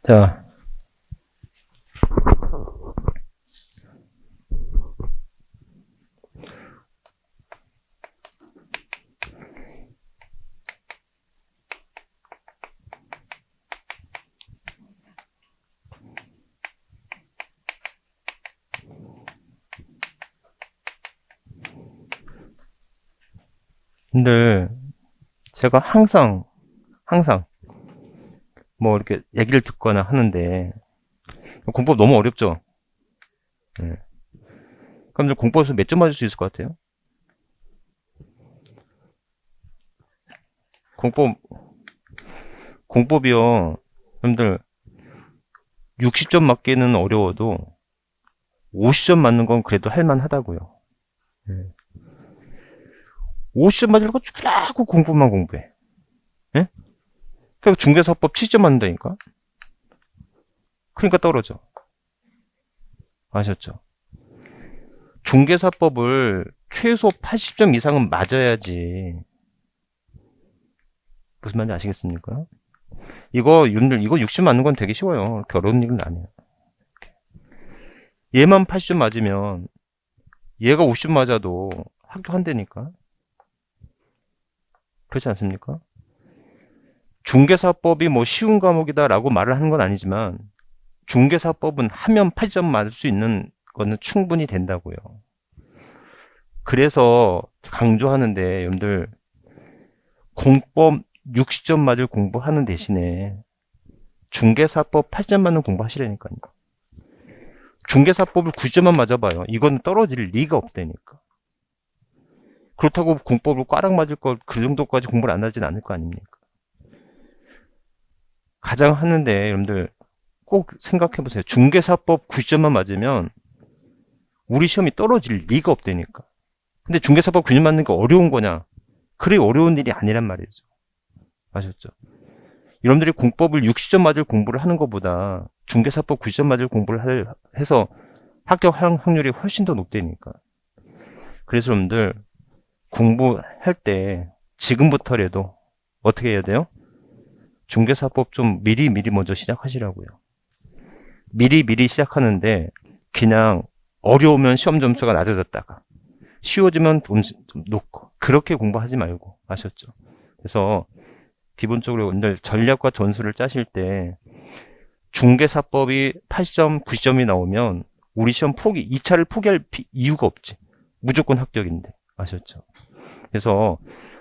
자, 근데 제가 항상 뭐 이렇게 얘기를 듣거나 하는데 공법 너무 어렵죠? 네. 그럼 이제 공법에서 몇 점 맞을 수 있을 것 같아요? 공법, 공법이요. 여러분들 60점 맞기는 어려워도 50점 맞는 건 그래도 할만하다고요. 네. 50점 맞으려고 쭈라고 공법만 공부해. 예? 그러니까 중개사법 7점 맞는다니까? 그러니까 떨어져. 아셨죠? 중개사법을 최소 80점 이상은 맞아야지. 무슨 말인지 아시겠습니까? 여러분들, 이거 60 맞는 건 되게 쉬워요. 그렇게 어려운 일은 아니에요. 얘만 80점 맞으면 얘가 50 맞아도 합격한다니까. 그렇지 않습니까? 중개사법이 뭐 쉬운 과목이다라고 말을 하는 건 아니지만 중개사법은 하면 80점 맞을 수 있는 거는 충분히 된다고요. 그래서 강조하는데 여러분들 공법 60점 맞을 공부하는 대신에 중개사법 8점 맞는 공부하시라니까요. 중개사법을 9점만 맞아봐요. 이건 떨어질 리가 없다니까. 그렇다고 공법을 꽈락 맞을 걸 그 정도까지 공부를 안 하진 않을 거 아닙니까? 가장 하는데 여러분들 꼭 생각해 보세요. 중개사법 9점만 맞으면 우리 시험이 떨어질 리가 없다니까. 근데 중개사법 9점 맞는 게 어려운 거냐? 그리 어려운 일이 아니란 말이죠. 아셨죠? 여러분들이 공법을 60점 맞을 공부를 하는 것보다 중개사법 90점 맞을 공부를 해서 합격 확률이 훨씬 더 높다니까. 그래서 여러분들 공부할 때 지금부터라도 어떻게 해야 돼요? 중개사법 좀 미리 먼저 시작하시라고요. 미리 시작하는데 그냥 어려우면 시험 점수가 낮아졌다가 쉬워지면 좀 높고 그렇게 공부하지 말고. 아셨죠? 그래서 기본적으로 여러분들 전략과 전술을 짜실 때 중개사법이 80점, 90점이 나오면 우리 시험 2차를 포기할 이유가 없지. 무조건 합격인데. 아셨죠? 그래서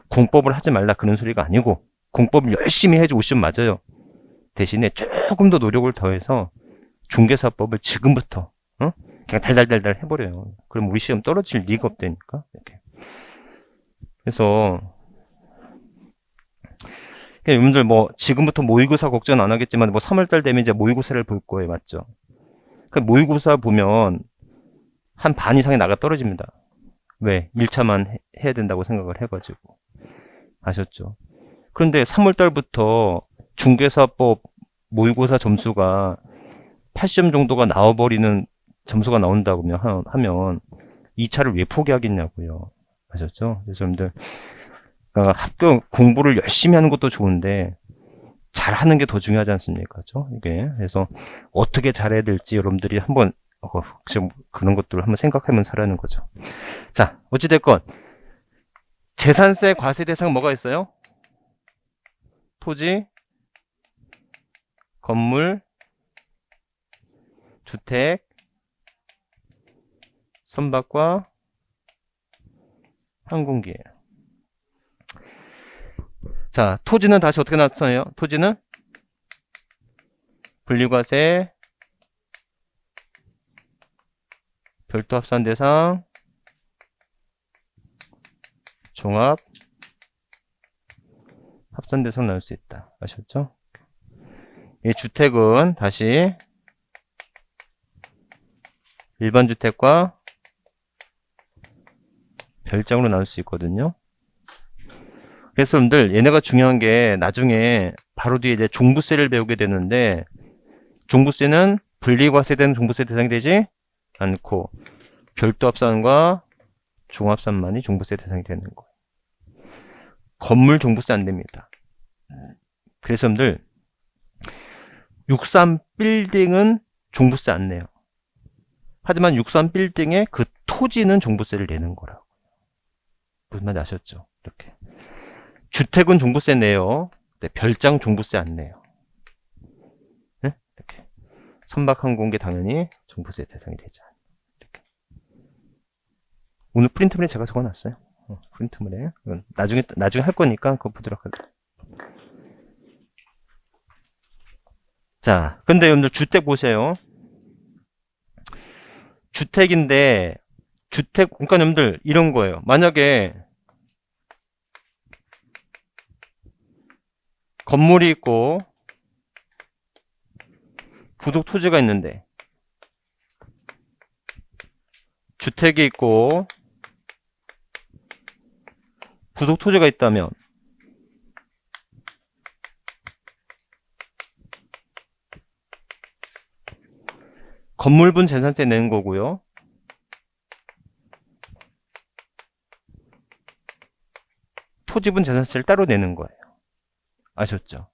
공법을 하지 말라 그런 소리가 아니고 공법을 열심히 해도 50점 맞아요. 대신에 조금 더 노력을 더해서 중개사법을 지금부터 그냥 달달달달 해버려요. 그럼 우리 시험 떨어질 리가 없다니까. 이렇게. 그래서 여러분들 뭐 지금부터 모의고사 걱정 안 하겠지만 뭐 3월달 되면 이제 모의고사를 볼 거예요. 맞죠? 그 모의고사 보면 한 반 이상이 나가 떨어집니다. 왜? 1차만 해야 된다고 생각을 해가지고. 아셨죠? 그런데 3월달부터 중개사법 모의고사 점수가 80점 정도가 나와버리는 점수가 나온다고 하면 2차를 왜 포기하겠냐고요. 아셨죠? 그래서 여러분들 합격 공부를 열심히 하는 것도 좋은데 잘하는 게 더 중요하지 않습니까? 그렇죠? 이게 그래서 어떻게 잘해야 될지 여러분들이 한번 혹시 그런 것들을 한번 생각하면서 하라는 거죠. 자, 어찌됐건 재산세 과세 대상 뭐가 있어요? 토지, 건물, 주택, 선박과 항공기예요. 자, 토지는 다시 어떻게 나타나요? 토지는 분리과세, 별도 합산 대상, 종합 합산 대상 나올 수 있다. 아셨죠? 이 주택은 다시 일반 주택과 별장으로 나올 수 있거든요. 그래서 여러분들 얘네가 중요한 게 나중에 바로 뒤에 이제 종부세를 배우게 되는데 종부세는 분리과세된 종부세 대상이 되지 않고 별도 합산과 종합산만이 종부세 대상이 되는 거예요. 건물 종부세 안 됩니다. 그래서 여러분들 63 빌딩은 종부세 안 내요. 하지만 63 빌딩의 그 토지는 종부세를 내는 거라고. 무슨 말인지 아셨죠? 이렇게. 주택은 종부세 내요. 네, 별장 종부세 안 내요. 네? 이렇게. 선박한 공개 당연히 종부세 대상이 되지 않아요. 이렇게. 오늘 프린트물에 제가 적어놨어요. 프린트물에. 이건 나중에 할 거니까 그거 보도록 할게요. 자, 근데 여러분들 주택 보세요. 주택인데, 그러니까 여러분들 이런 거예요. 만약에 건물이 있고 부속 토지가 있는데 주택이 있고 부속 토지가 있다면 건물분 재산세 내는 거고요. 토지분 재산세를 따로 내는 거예요. 아셨죠?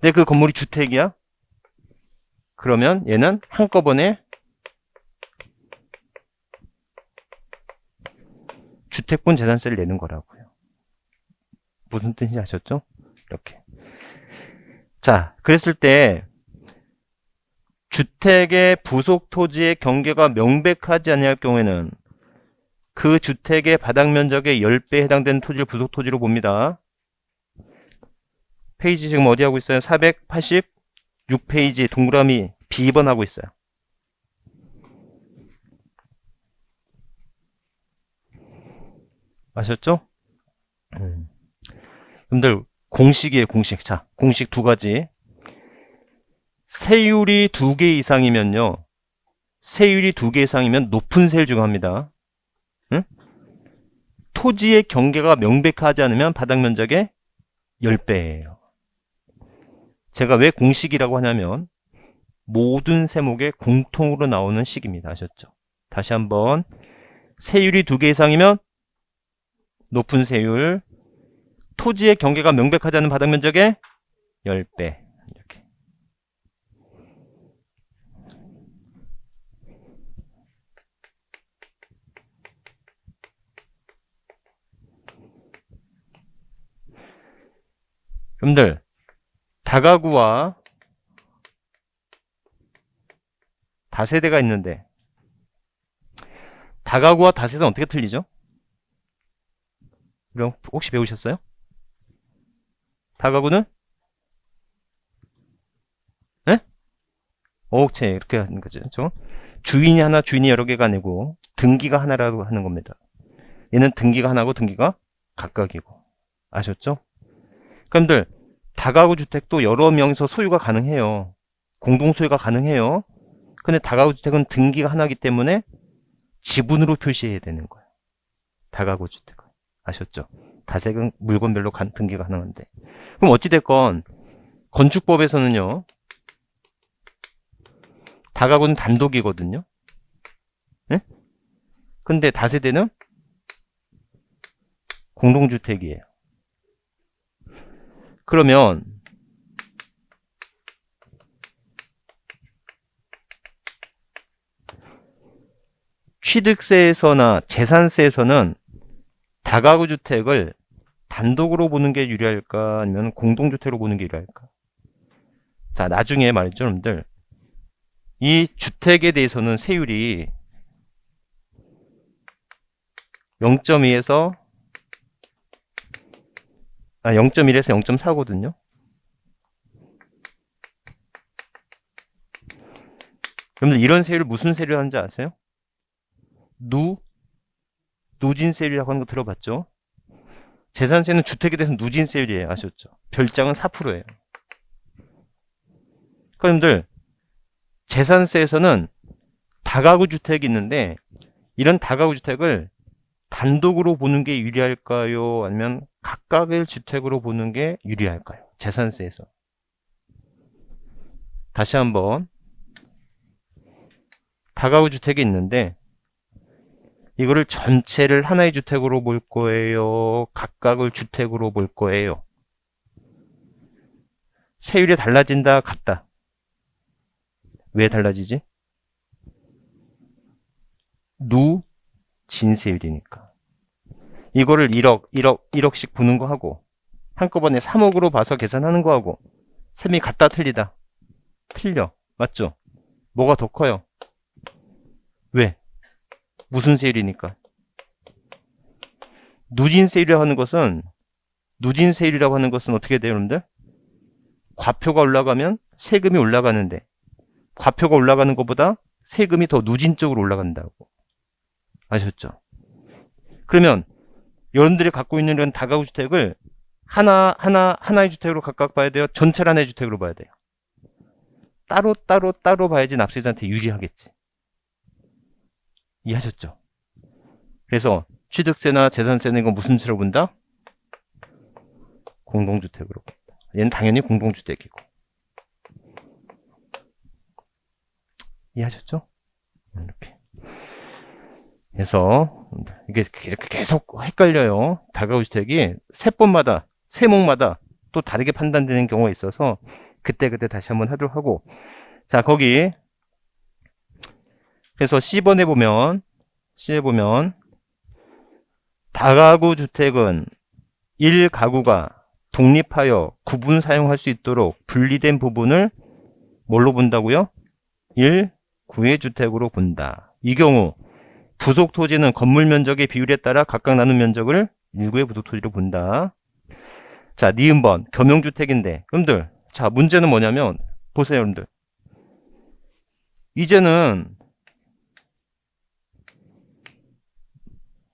근데 그 건물이 주택이야? 그러면 얘는 한꺼번에 주택분 재산세를 내는 거라고요. 무슨 뜻인지 아셨죠? 이렇게. 자, 그랬을 때 주택의 부속 토지의 경계가 명백하지 않을 경우에는 그 주택의 바닥 면적의 10배에 해당되는 토지를 부속 토지로 봅니다. 페이지 지금 어디 하고 있어요? 486페이지 동그라미 B번 하고 있어요. 아셨죠? 여러분들 공식이에요, 공식. 자, 공식 두 가지. 세율이 2개 이상이면요. 세율이 2개 이상이면 높은 세율 적용합니다. 응? 토지의 경계가 명백하지 않으면 바닥 면적의 10배예요. 제가 왜 공식이라고 하냐면 모든 세목에 공통으로 나오는 식입니다. 아셨죠? 다시 한번 세율이 2개 이상이면 높은 세율, 토지의 경계가 명백하지 않은 바닥 면적의 10배. 이렇게. 여러분들 다가구와 다세대가 있는데 다가구와 다세대는 어떻게 틀리죠? 그럼 혹시 배우셨어요? 다가구는? 네? 옥체 이렇게 하는 거죠. 그렇죠? 주인이 하나, 주인이 여러 개가 아니고 등기가 하나라고 하는 겁니다. 얘는 등기가 하나고 등기가 각각이고. 아셨죠? 그럼들 다가구 주택도 여러 명이서 소유가 가능해요. 공동 소유가 가능해요. 근데 다가구 주택은 등기가 하나이기 때문에 지분으로 표시해야 되는 거예요. 다가구 주택은. 아셨죠? 다세금 물건별로 등기가 가능한데. 그럼 어찌됐건 건축법에서는요. 다가구는 단독이거든요. 네? 근데 다세대는 공동주택이에요. 그러면 취득세에서나 재산세에서는 다가구 주택을 단독으로 보는 게 유리할까 아니면 공동주택으로 보는 게 유리할까? 자, 나중에 말이죠, 여러분들. 이 주택에 대해서는 세율이 0.2에서 0.1에서 0.4거든요. 여러분들 이런 세율을 무슨 세율을 하는지 아세요? 누진세율이라고 하는 거 들어봤죠? 재산세는 주택에 대해서 누진세율이에요. 아셨죠? 별장은 4%예요. 그러니까 여러분들 재산세에서는 다가구 주택이 있는데 이런 다가구 주택을 단독으로 보는 게 유리할까요? 아니면 각각의 주택으로 보는 게 유리할까요? 재산세에서. 다시 한번 다가구 주택이 있는데 이거를 전체를 하나의 주택으로 볼 거예요? 각각을 주택으로 볼 거예요? 세율이 달라진다, 같다? 왜 달라지지? 누진세율이니까. 이거를 1억씩 부는 거 하고 한꺼번에 3억으로 봐서 계산하는 거 하고 셈이 같다 틀리다? 틀려. 맞죠? 뭐가 더 커요? 왜? 무슨 세율이니까? 누진세율이라고 하는 것은 어떻게 돼요, 여러분들? 과표가 올라가면 세금이 올라가는데 과표가 올라가는 것보다 세금이 더 누진 쪽으로 올라간다고. 아셨죠? 그러면 여러분들이 갖고 있는 이런 다가구 주택을 하나의 주택으로 각각 봐야 돼요? 전체를 하나의 주택으로 봐야 돼요? 따로 봐야지 납세자한테 유리하겠지. 이해하셨죠? 그래서 취득세나 재산세는 이거 무슨 채로 본다? 공동주택으로 본다. 얘는 당연히 공동주택이고. 이해하셨죠? 이렇게. 그래서 이게 계속 헷갈려요. 다가구 주택이 세목마다 또 다르게 판단되는 경우가 있어서 그때 다시 한번 하도록 하고. 자, 거기 그래서 C번에 보면 다가구 주택은 1가구가 독립하여 구분 사용할 수 있도록 분리된 부분을 뭘로 본다고요? 1구의 주택으로 본다. 이 경우 부속 토지는 건물 면적의 비율에 따라 각각 나눈 면적을 1구의 부속 토지로 본다. 자, 니은번 겸용주택인데 여러분들, 자, 문제는 뭐냐면 보세요, 여러분들. 이제는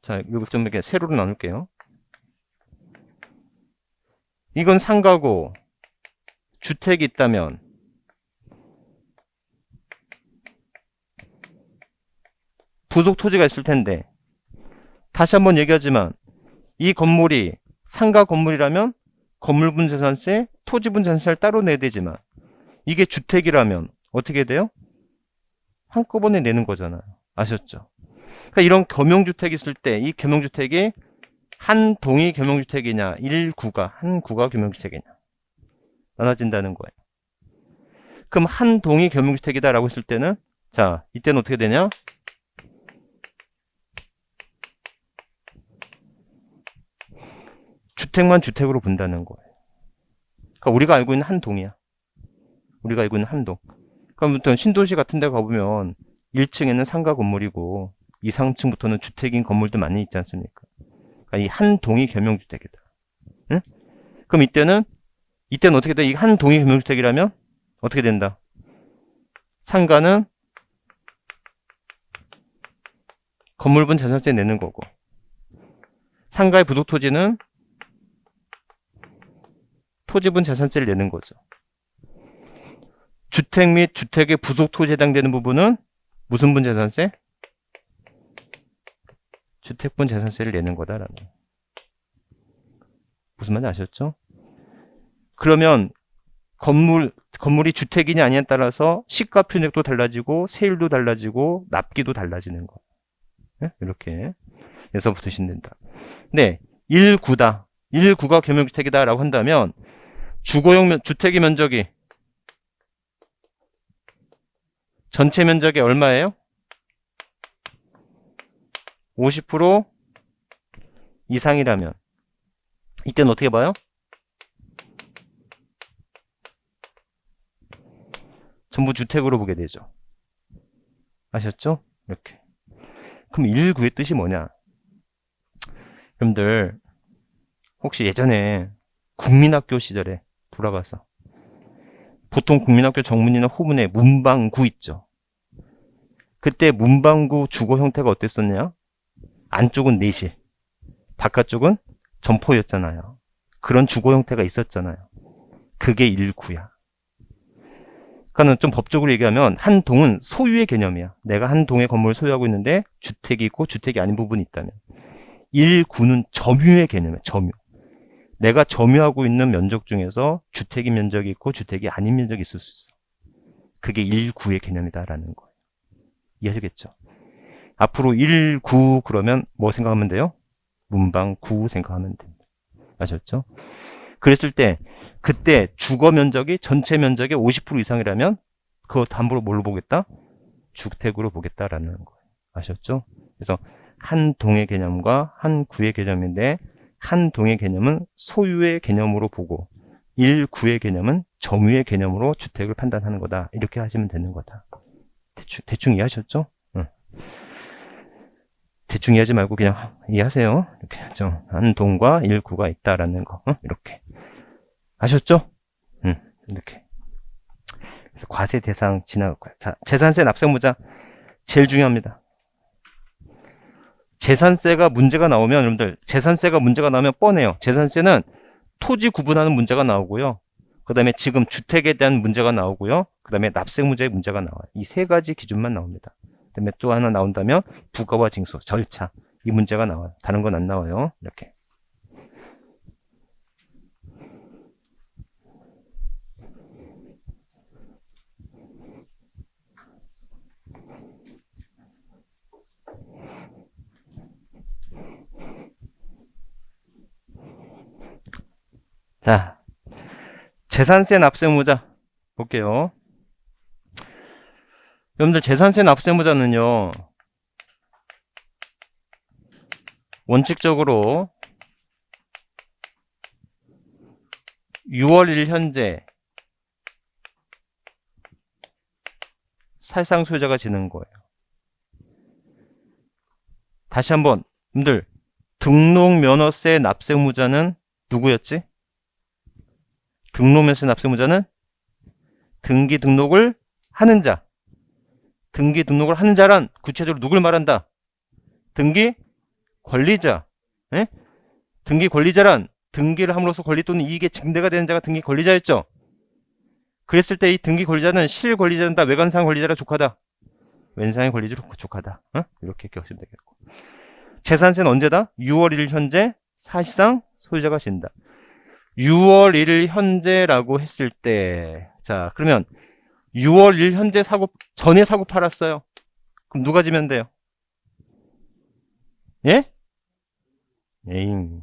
자, 이걸 좀 이렇게 세로로 나눌게요. 이건 상가고 주택이 있다면 부속 토지가 있을 텐데, 다시 한번 얘기하지만 이 건물이 상가 건물이라면 건물분 재산세, 토지분 재산세를 따로 내야 되지만 이게 주택이라면 어떻게 돼요? 한꺼번에 내는 거잖아요. 아셨죠? 그러니까 이런 겸용주택이 있을 때 이 겸용주택이 한 동이 겸용주택이냐, 한 구가 겸용주택이냐 나눠진다는 거예요. 그럼 한 동이 겸용주택이다라고 했을 때는, 자, 이때는 어떻게 되냐? 주택만 주택으로 본다는 거예요. 그러니까 우리가 알고 있는 한 동이야. 우리가 알고 있는 한 동. 그러니까 신도시 같은 데 가보면 1층에는 상가 건물이고 2, 3층부터는 주택인 건물도 많이 있지 않습니까? 그러니까 이 한 동이 겸용주택이다. 응? 그럼 이때는 어떻게 돼? 이 한 동이 겸용주택이라면 어떻게 된다? 상가는 건물분 재산세 내는 거고, 상가의 부속토지는 토지분 재산세를 내는 거죠. 주택 및 주택의 부속토지에 해당되는 부분은 무슨 분 재산세? 주택분 재산세를 내는 거다라는. 무슨 말인지 아셨죠? 그러면 건물이 주택이냐 아니냐에 따라서 시가 표준액도 달라지고 세율도 달라지고 납기도 달라지는 거. 네? 이렇게 해서 붙으시면 된다. 네, 1구다. 1구가 겸용주택이다라고 한다면 주거용 주택의 면적이 전체 면적의 얼마예요? 50% 이상이라면 이때는 어떻게 봐요? 전부 주택으로 보게 되죠. 아셨죠? 이렇게. 그럼 1구의 뜻이 뭐냐? 여러분들 혹시 예전에 국민학교 시절에 돌아가서 보통 국민학교 정문이나 후문에 문방구 있죠. 그때 문방구 주거 형태가 어땠었냐? 안쪽은 내실, 바깥쪽은 점포였잖아요. 그런 주거 형태가 있었잖아요. 그게 1구야. 그러니까 좀 법적으로 얘기하면 한 동은 소유의 개념이야. 내가 한 동의 건물을 소유하고 있는데 주택이 있고 주택이 아닌 부분이 있다면, 1구는 점유의 개념이야. 점유. 내가 점유하고 있는 면적 중에서 주택인 면적이 있고 주택이 아닌 면적이 있을 수 있어. 그게 1구의 개념이다라는 거예요. 이해하시겠죠? 앞으로 1구 그러면 뭐 생각하면 돼요? 문방구 생각하면 됩니다. 아셨죠? 그랬을 때 그때 주거 면적이 전체 면적의 50% 이상이라면 그거 담보로 뭘로 보겠다? 주택으로 보겠다라는 거예요. 아셨죠? 그래서 한 동의 개념과 한 구의 개념인데, 한 동의 개념은 소유의 개념으로 보고 1구의 개념은 점유의 개념으로 주택을 판단하는 거다. 이렇게 하시면 되는 거다. 대충 이해하셨죠? 응. 대충 이해하지 말고 그냥 이해하세요. 이렇게 하죠. 한 동과 1구가 있다라는 거. 응? 이렇게. 아셨죠? 응. 이렇게. 그래서 과세 대상 지나갈 거야. 자, 재산세 납세무자 제일 중요합니다. 재산세가 문제가 나오면, 여러분들, 재산세가 문제가 나오면 뻔해요. 재산세는 토지 구분하는 문제가 나오고요. 그 다음에 지금 주택에 대한 문제가 나오고요. 그 다음에 납세무자의 문제가 나와요. 이 세 가지 기준만 나옵니다. 그 다음에 또 하나 나온다면 부가와 징수, 절차. 이 문제가 나와요. 다른 건 안 나와요. 이렇게. 자, 재산세 납세무자 볼게요. 여러분들, 재산세 납세무자는요, 원칙적으로 6월 1일 현재 사실상 소유자가 지는 거예요. 다시 한번, 여러분들, 등록면허세 납세무자는 누구였지? 등록면허세 납세무자는 등기 등록을 하는 자. 등기 등록을 하는 자란 구체적으로 누굴 말한다? 등기 권리자. 예? 등기 권리자란 등기를 함으로써 권리 또는 이익에 증대가 되는 자가 등기 권리자였죠. 그랬을 때 이 등기 권리자는 실 권리자는 다 외관상 권리자라 족하다. 왼상의 권리자로 족하다. 이렇게 기억하시면 되겠고. 재산세는 언제다? 6월 1일 현재 사실상 소유자가 진다. 6월 1일 현재라고 했을 때, 자, 그러면 6월 1일 현재 전에 사고 팔았어요. 그럼 누가 지면 돼요? 예? 에잉.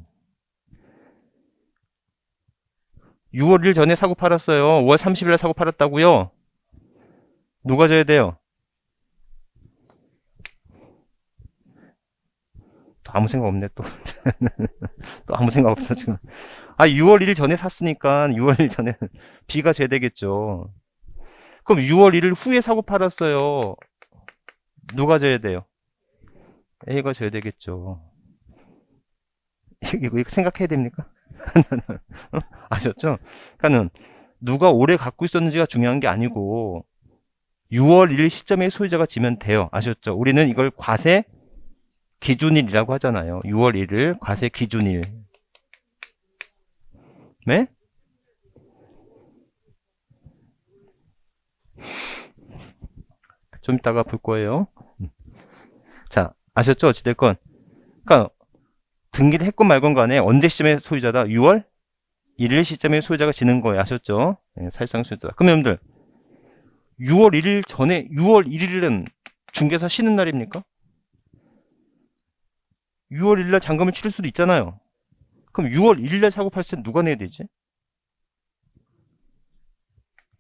6월 1일 전에 사고 팔았어요. 5월 30일에 사고 팔았다고요? 누가 져야 돼요? 또 아무 생각 없네, 또. 또 아무 생각 없어, 지금. 6월 1일 전에 샀으니까 6월 1일 전에 B가 져야 되겠죠. 그럼 6월 1일 후에 사고 팔았어요. 누가 져야 돼요? A가 져야 되겠죠. 이거 생각해야 됩니까? 아셨죠? 그러니까는 누가 오래 갖고 있었는지가 중요한 게 아니고 6월 1일 시점에 소유자가 지면 돼요. 아셨죠? 우리는 이걸 과세 기준일이라고 하잖아요. 6월 1일 과세 기준일. 네? 좀 이따가 볼 거예요. 자, 아셨죠? 어찌됐건. 그러니까 등기를 했건 말건 간에 언제 시점에 소유자다? 6월 1일 시점에 소유자가 지는 거예요. 아셨죠? 네, 사실상 소유자다. 그럼 여러분들 6월 1일 전에 6월 1일은 중개사 쉬는 날입니까? 6월 1일 날 잔금을 치를 수도 있잖아요. 그럼 6월 1일 날 사고 팔 때 누가 내야 되지?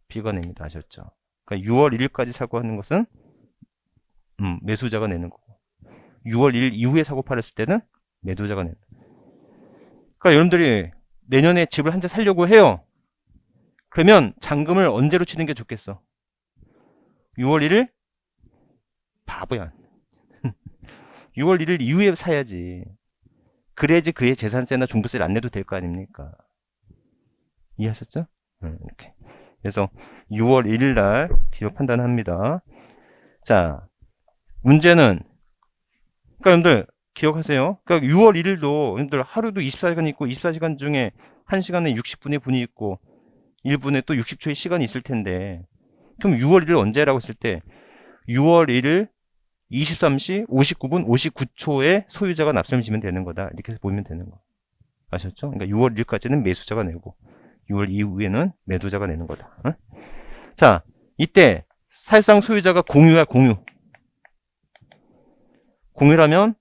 B가 냅니다. 아셨죠? 그러니까 6월 1일까지 사고하는 것은 매수자가 내는 거고 6월 1일 이후에 사고 팔았을 때는 매도자가 낸다. 그러니까 여러분들이 내년에 집을 한 채 살려고 해요. 그러면 잔금을 언제로 치는 게 좋겠어? 6월 1일? 바보야. 6월 1일 이후에 사야지. 그래야지 그의 재산세나 종부세를 안 내도 될 거 아닙니까? 이해하셨죠? 이렇게. 그래서 6월 1일 날 기록 판단합니다. 자, 문제는, 그러니까 여러분들 기억하세요. 그러니까 6월 1일도 여러분들 하루도 24시간 있고 24시간 중에 1시간에 60분의 분이 있고 1분에 또 60초의 시간이 있을 텐데, 그럼 6월 1일 언제라고 했을 때 6월 1일 23시 59분 59초에 소유자가 납세를 지면 되는 거다. 이렇게 보면 되는 거. 아셨죠? 그러니까 6월 1일까지는 매수자가 내고 6월 이후에는 매도자가 내는 거다. 자, 이때 사실상 소유자가 공유야, 공유. 공유라면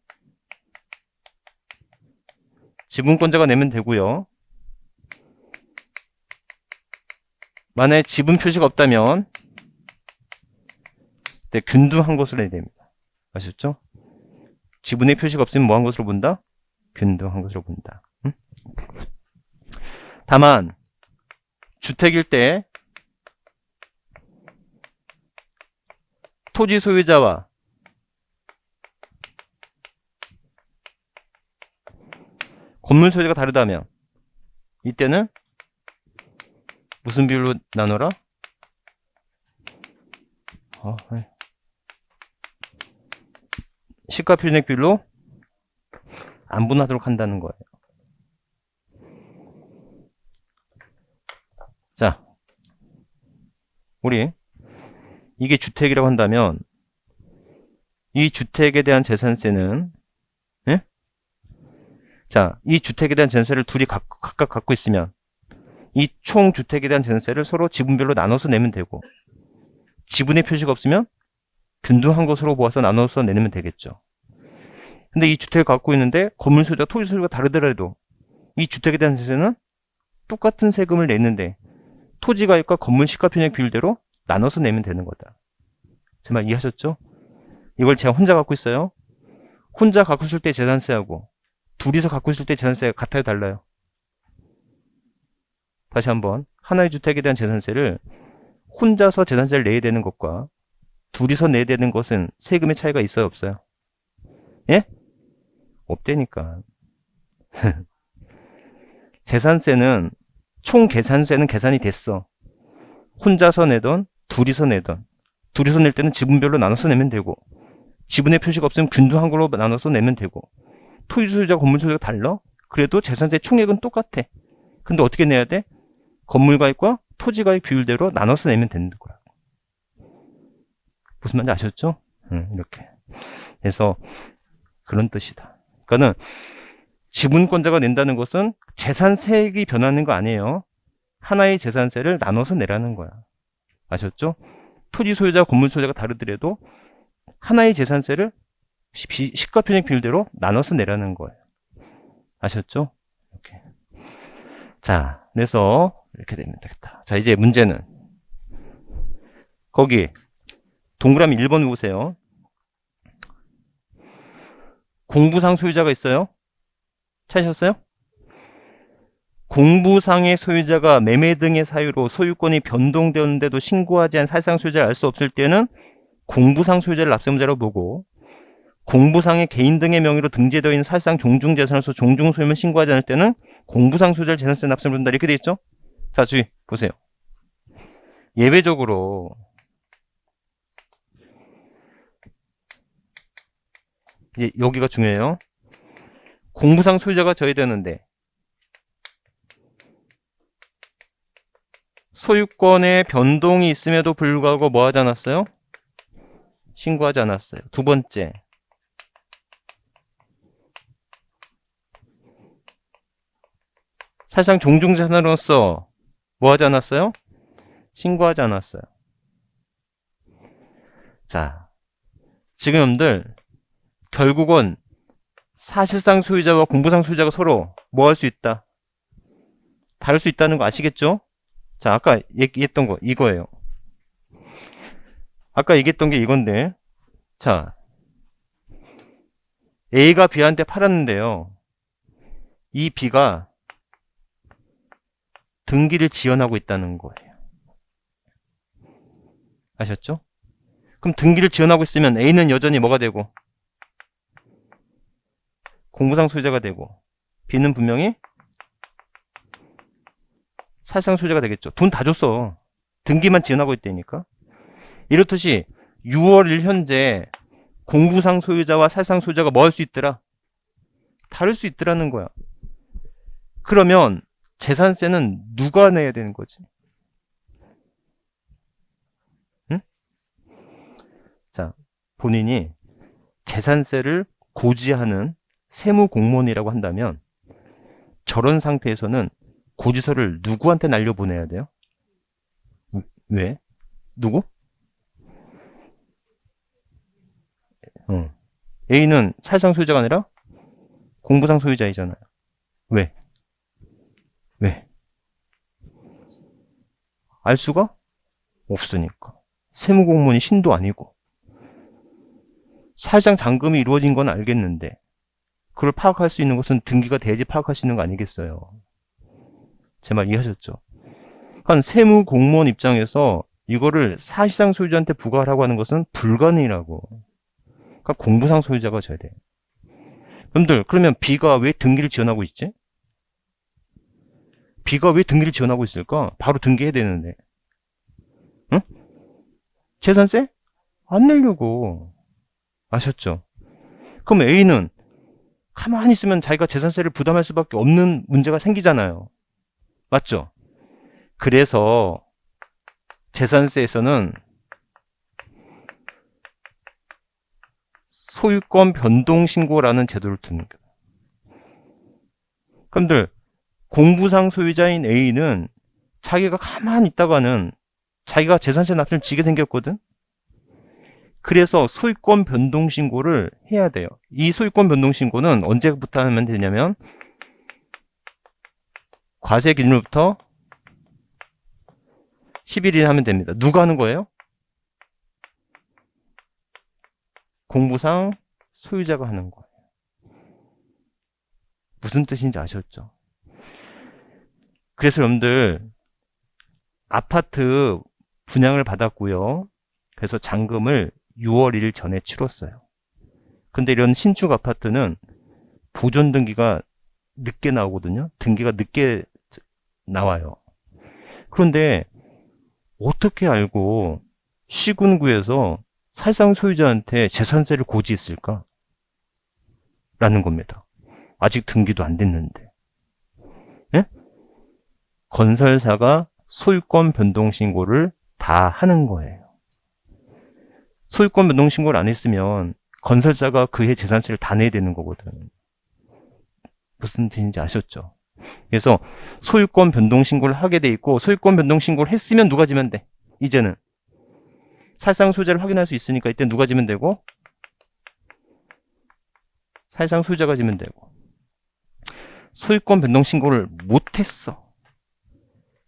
지분권자가 내면 되고요. 만약에 지분 표시가 없다면 네, 균등한 것으로 내야 됩니다. 아셨죠? 지분의 표시가 없으면 뭐한 것으로 본다? 균등한 것으로 본다. 응? 다만 주택일 때 토지 소유자와 건물 소유자가 다르다면 이때는 무슨 비율로 나눠라? 시가평균액 비율로 안 분하도록 한다는 거예요. 자, 우리 이게 주택이라고 한다면 이 주택에 대한 재산세는 예? 자, 이 주택에 대한 재산세를 둘이 각각 갖고 있으면 이 총 주택에 대한 재산세를 서로 지분별로 나눠서 내면 되고, 지분의 표시가 없으면 균등한 것으로 모아서 나눠서 내면 되겠죠. 근데 이 주택을 갖고 있는데 건물 소유자, 토지 소유가 다르더라도 이 주택에 대한 세세는 똑같은 세금을 내는데 토지가액과 건물 시가평균 비율대로 나눠서 내면 되는 거다. 제 말 이해하셨죠? 이걸 제가 혼자 갖고 있어요. 혼자 갖고 있을 때 재산세하고 둘이서 갖고 있을 때 재산세가 같아요, 달라요? 다시 한번, 하나의 주택에 대한 재산세를 혼자서 재산세를 내야 되는 것과 둘이서 내야 되는 것은 세금의 차이가 있어요, 없어요? 예? 없다니까. 재산세는 총 계산세는 계산이 됐어. 혼자서 내던 둘이서 내던, 둘이서 낼 때는 지분별로 나눠서 내면 되고, 지분의 표시가 없으면 균등한 걸로 나눠서 내면 되고, 토지 소유자, 건물 소유자가 달라? 그래도 재산세 총액은 똑같아. 근데 어떻게 내야 돼? 건물가액과 토지가액 비율대로 나눠서 내면 되는 거야. 무슨 말인지 아셨죠? 이렇게. 그래서 그런 뜻이다. 그러니까는 지분권자가 낸다는 것은 재산세액이 변하는 거 아니에요. 하나의 재산세를 나눠서 내라는 거야. 아셨죠? 토지 소유자, 건물 소유자가 다르더라도 하나의 재산세를 시가평균 비율대로 나눠서 내라는 거예요. 아셨죠? 이렇게. 자, 그래서 이렇게 되면 되겠다. 자, 이제 문제는 거기 동그라미 1번 보세요. 공부상 소유자가 있어요. 찾으셨어요? 공부상의 소유자가 매매 등의 사유로 소유권이 변동되었는데도 신고하지 않은 사실상 소유자를 알 수 없을 때는 공부상 소유자를 납세무자로 보고, 공부상의 개인 등의 명의로 등재되어 있는 사실상 종중재산으로서 종중소유만 신고하지 않을 때는 공부상 소유자를 재산세 납세를 본다. 이렇게 돼 있죠? 자, 주의 보세요. 예외적으로 이제 여기가 중요해요. 공부상 소유자가 저해되는데 소유권의 변동이 있음에도 불구하고 뭐 하지 않았어요? 신고하지 않았어요. 두 번째, 사실상 종중재산으로서 뭐 하지 않았어요? 신고하지 않았어요. 자, 지금 여러분들 결국은 사실상 소유자와 공부상 소유자가 서로 뭐 할 수 있다? 다를 수 있다는 거 아시겠죠? 자, 아까 얘기했던 거 이거예요. 아까 얘기했던 게 이건데, 자, A가 B한테 팔았는데요. 이 B가 등기를 지연하고 있다는 거예요. 아셨죠? 그럼 등기를 지연하고 있으면 A는 여전히 뭐가 되고? 공부상 소유자가 되고, B는 분명히 사실상 소유자가 되겠죠. 돈 다 줬어. 등기만 지연하고 있다니까. 이렇듯이 6월 1일 현재 공부상 소유자와 사실상 소유자가 뭐 할 수 있더라? 다를 수 있더라는 거야. 그러면 재산세는 누가 내야 되는 거지? 응? 자, 본인이 재산세를 고지하는 세무공무원이라고 한다면 저런 상태에서는 고지서를 누구한테 날려보내야 돼요? 왜? 누구? A는 사실상 소유자가 아니라 공부상 소유자이잖아요. 왜? 왜? 알 수가 없으니까. 세무공무원이 신도 아니고. 사실상 잔금이 이루어진 건 알겠는데 그걸 파악할 수 있는 것은 등기가 돼야지 파악할 수 있는 거 아니겠어요. 제 말 이해하셨죠? 그러니까 세무 공무원 입장에서 이거를 사실상 소유자한테 부과하라고 하는 것은 불가능이라고. 그러니까 공부상 소유자가 져야 돼. 여러분들 그러면 B가 왜 등기를 지원하고 있지? B가 왜 등기를 지원하고 있을까? 바로 등기해야 되는데. 응? 재산세? 안 내려고. 아셨죠? 그럼 A는 가만히 있으면 자기가 재산세를 부담할 수밖에 없는 문제가 생기잖아요. 맞죠? 그래서 재산세에서는 소유권 변동신고라는 제도를 두는 거예요. 그런데 공부상 소유자인 A는 자기가 가만히 있다가는 자기가 재산세 납세를 지게 생겼거든. 그래서 소유권 변동신고를 해야 돼요. 이 소유권 변동신고는 언제부터 하면 되냐면 과세 기준으로부터 11일 하면 됩니다. 누가 하는 거예요? 공부상 소유자가 하는 거예요. 무슨 뜻인지 아셨죠? 그래서 여러분들 아파트 분양을 받았고요. 그래서 잔금을 6월 1일 전에 치렀어요. 근데 이런 신축 아파트는 보존 등기가 늦게 나오거든요. 등기가 늦게 나와요. 그런데 어떻게 알고 시군구에서 사실상 소유자한테 재산세를 고지했을까? 라는 겁니다. 아직 등기도 안 됐는데. 예? 건설사가 소유권 변동신고를 다 하는 거예요. 소유권 변동신고를 안 했으면 건설사가 그해 재산세를 다 내야 되는 거거든. 무슨 뜻인지 아셨죠? 그래서 소유권 변동신고를 하게 돼 있고 소유권 변동신고를 했으면 누가 지면 돼? 이제는 사실상 소유자를 확인할 수 있으니까 이때 누가 지면 되고 사실상 소유자가 지면 되고 소유권 변동신고를 못했어.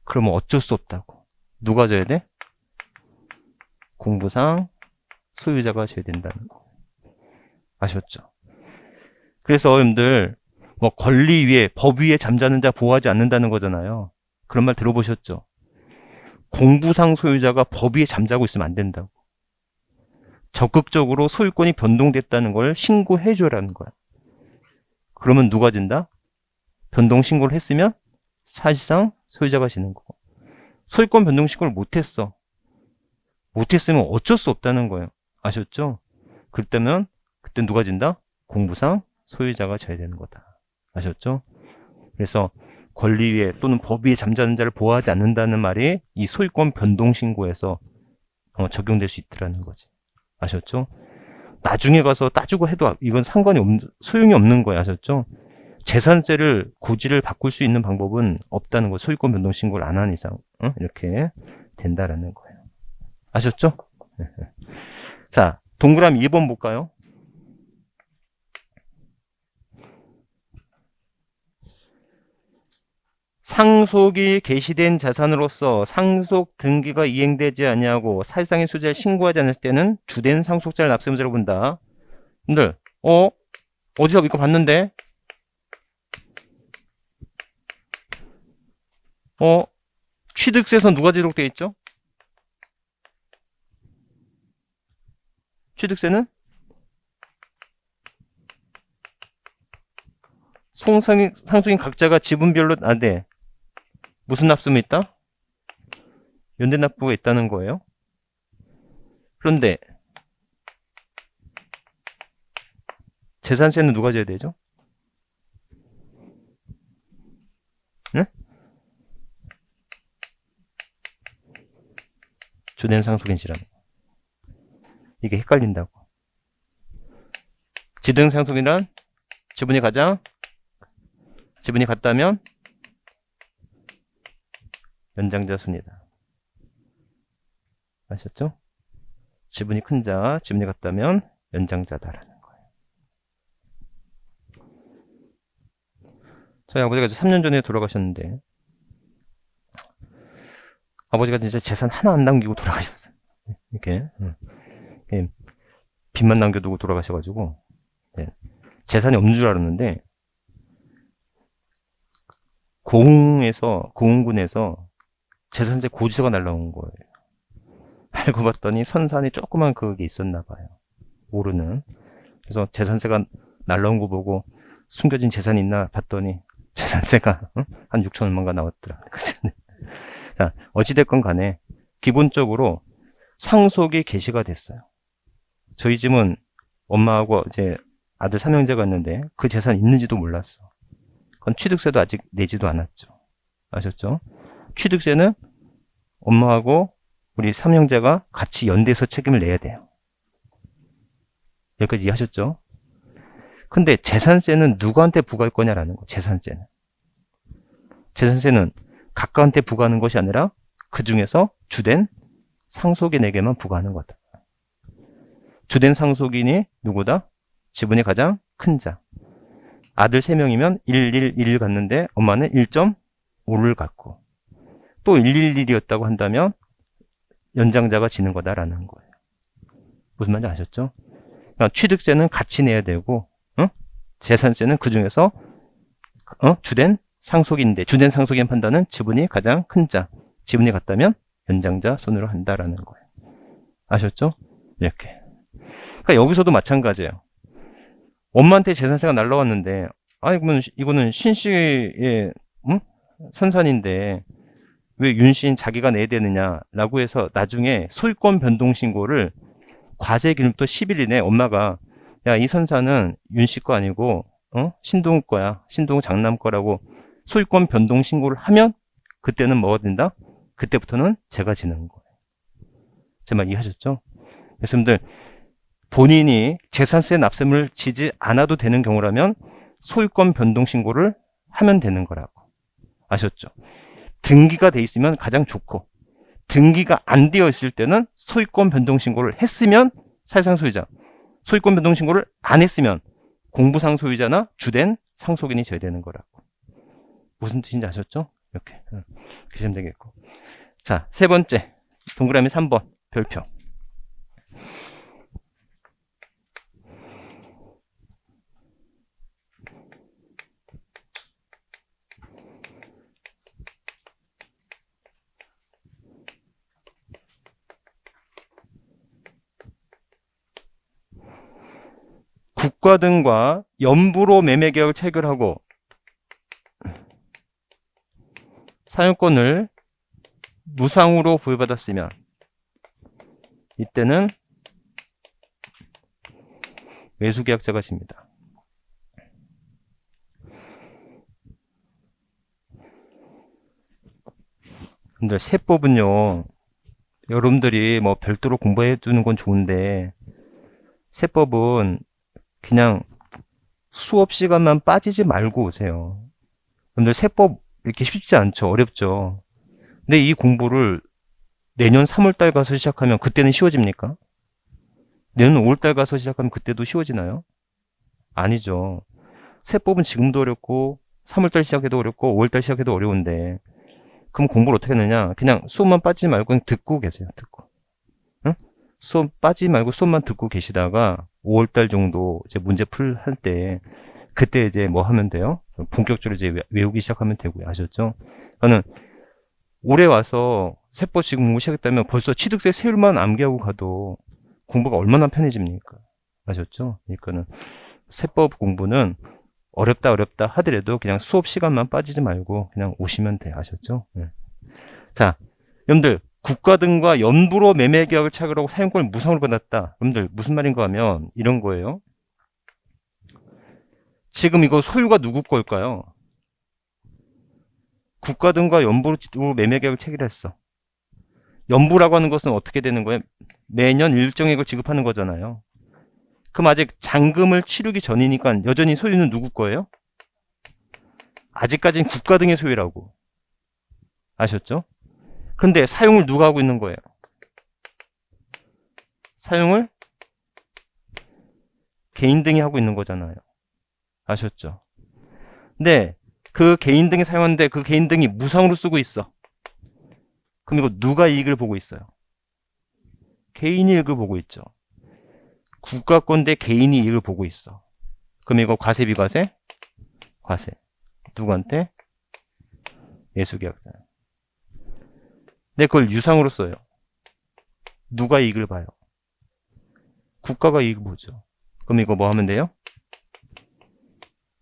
그러면 어쩔 수 없다고. 누가 져야 돼? 공부상 소유자가 져야 된다는 거. 아셨죠? 그래서 여러분들 뭐 권리 위에 법 위에 잠자는 자 보호하지 않는다는 거잖아요. 그런 말 들어보셨죠? 공부상 소유자가 법 위에 잠자고 있으면 안 된다고. 적극적으로 소유권이 변동됐다는 걸 신고해 줘라는 거야. 그러면 누가 진다? 변동 신고를 했으면 사실상 소유자가 지는 거고. 소유권 변동 신고를 못했어. 못했으면 어쩔 수 없다는 거예요. 아셨죠? 그렇다면 그때 누가 진다? 공부상 소유자가 져야 되는 거다. 아셨죠? 그래서 권리 위에 또는 법 위에 잠자는 자를 보호하지 않는다는 말이 이 소유권 변동 신고에서 적용될 수 있다는 거지. 아셨죠? 나중에 가서 따지고 해도 이건 소용이 없는 거예요. 아셨죠? 재산세를 고지를 바꿀 수 있는 방법은 없다는 거. 소유권 변동 신고를 안 한 이상 이렇게 된다라는 거예요. 아셨죠? 자, 동그라미 2번 볼까요? 상속이 개시된 자산으로서 상속 등기가 이행되지 아니하고 사실상의 소유자를 신고하지 않을 때는 주된 상속자를 납세문제로 본다. 여러분들, 어디서 이거 봤는데? 취득세에서 누가 기록되어 있죠? 취득세는? 상속인 각자가 지분별로, 네. 무슨 납부가 있다? 연대납부가 있다는 거예요. 그런데 재산세는 누가 져야 되죠? 네? 주된 상속인이라는 거. 이게 헷갈린다고. 지등 상속인이란 지분이 같다면 연장자 순이다. 아셨죠? 지분이 큰 자, 지분이 같다면 연장자다라는 거예요. 저희 아버지가 3년 전에 돌아가셨는데 아버지가 진짜 재산 하나 안 남기고 돌아가셨어요. 이렇게 빚만 남겨두고 돌아가셔가지고 네, 재산이 없는 줄 알았는데 고흥군에서 재산세 고지서가 날라온 거예요. 알고 봤더니 선산에 조그만 그게 있었나 봐요. 모르는. 그래서 재산세가 날라온 거 보고 숨겨진 재산이 있나 봤더니 재산세가 한 6천원만가 나왔더라. 자, 어찌됐건 간에 기본적으로 상속이 개시가 됐어요. 저희 집은 엄마하고 이제 아들 삼형제가 있는데 그 재산 있는지도 몰랐어. 그건 취득세도 아직 내지도 않았죠. 아셨죠? 취득세는 엄마하고 우리 삼형제가 같이 연대해서 책임을 내야 돼요. 여기까지 이해하셨죠? 근데 재산세는 누구한테 부과할 거냐라는 거. 재산세는 각각한테 부과하는 것이 아니라 그 중에서 주된 상속인에게만 부과하는 거다. 주된 상속인이 누구다? 지분이 가장 큰 자. 아들 3명이면 111을 갖는데 엄마는 1.5를 갖고 또 111이었다고 한다면 연장자가 지는 거다라는 거예요. 무슨 말인지 아셨죠? 그러니까 취득세는 같이 내야 되고 재산세는 그 중에서 주된 상속인인데 주된 상속인 판단은 지분이 가장 큰 자. 지분이 같다면 연장자 손으로 한다라는 거예요. 아셨죠? 이렇게. 그러니까 여기서도 마찬가지예요. 엄마한테 재산세가 날라왔는데 이거는 신씨의 선산인데 왜 윤씨인 자기가 내야 되느냐라고 해서 나중에 소유권 변동 신고를 과세기일부터 10일 이내 엄마가 야, 이 선산은 윤씨 거 아니고 신동 거야. 신동 장남 거라고 소유권 변동 신고를 하면 그때는 뭐가 된다? 그때부터는 제가 지는 거예요. 제 말 이해하셨죠? 그래서 여러분들 본인이 재산세 납세물을 지지 않아도 되는 경우라면 소유권 변동 신고를 하면 되는 거라고. 아셨죠? 등기가 돼 있으면 가장 좋고 등기가 안 되어 있을 때는 소유권 변동 신고를 했으면 사실상 소유자, 소유권 변동 신고를 안 했으면 공부상 소유자나 주된 상속인이 져야 되는 거라고. 무슨 뜻인지 아셨죠? 이렇게 보시면 되겠고. 자, 세 번째 동그라미 3번 별표. 국가 등과 연부로 매매계약을 체결하고 사용권을 무상으로 부여받았으면 이때는 매수계약자가 집니다. 근데 세법은요, 여러분들이 뭐 별도로 공부해 두는 건 좋은데 세법은 그냥 수업 시간만 빠지지 말고 오세요. 여러분들 세법 이렇게 쉽지 않죠. 어렵죠. 근데 이 공부를 내년 3월달 가서 시작하면 그때는 쉬워집니까? 내년 5월달 가서 시작하면 그때도 쉬워지나요? 아니죠. 세법은 지금도 어렵고 3월달 시작해도 어렵고 5월달 시작해도 어려운데 그럼 공부를 어떻게 하느냐? 그냥 수업만 빠지지 말고 그냥 듣고 계세요. 듣고. 응? 수업 빠지지 말고 수업만 듣고 계시다가 5월달 정도 이제 문제 할 때 그때 이제 뭐 하면 돼요? 본격적으로 이제 외우기 시작하면 되고요. 아셨죠? 저는 올해 와서 세법 지금 공부 시작했다면 벌써 취득세 세율만 암기하고 가도 공부가 얼마나 편해집니까? 아셨죠? 그러니까는 세법 공부는 어렵다 하더라도 그냥 수업 시간만 빠지지 말고 그냥 오시면 돼요. 아셨죠? 네. 자, 여러분들 국가 등과 연부로 매매 계약을 체결하고 사용권을 무상으로 받았다. 여러분들 무슨 말인가 하면 이런 거예요. 지금 이거 소유가 누구 걸까요? 국가 등과 연부로 매매 계약을 체결했어. 연부라고 하는 것은 어떻게 되는 거예요? 매년 일정액을 지급하는 거잖아요. 그럼 아직 잔금을 치르기 전이니까 여전히 소유는 누구 거예요? 아직까지는 국가 등의 소유라고. 아셨죠? 그런데 사용을 누가 하고 있는 거예요? 사용을 개인 등이 하고 있는 거잖아요. 아셨죠? 근데 그 개인 등이 사용하는데 그 개인 등이 무상으로 쓰고 있어. 그럼 이거 누가 이익을 보고 있어요? 개인이 이익을 보고 있죠. 국가 건데 개인이 이익을 보고 있어. 그럼 이거 과세 비과세? 과세. 누구한테? 매수계약자. 근데 그걸 유상으로 써요. 누가 이익을 봐요? 국가가 이익을 보죠. 그럼 이거 뭐 하면 돼요?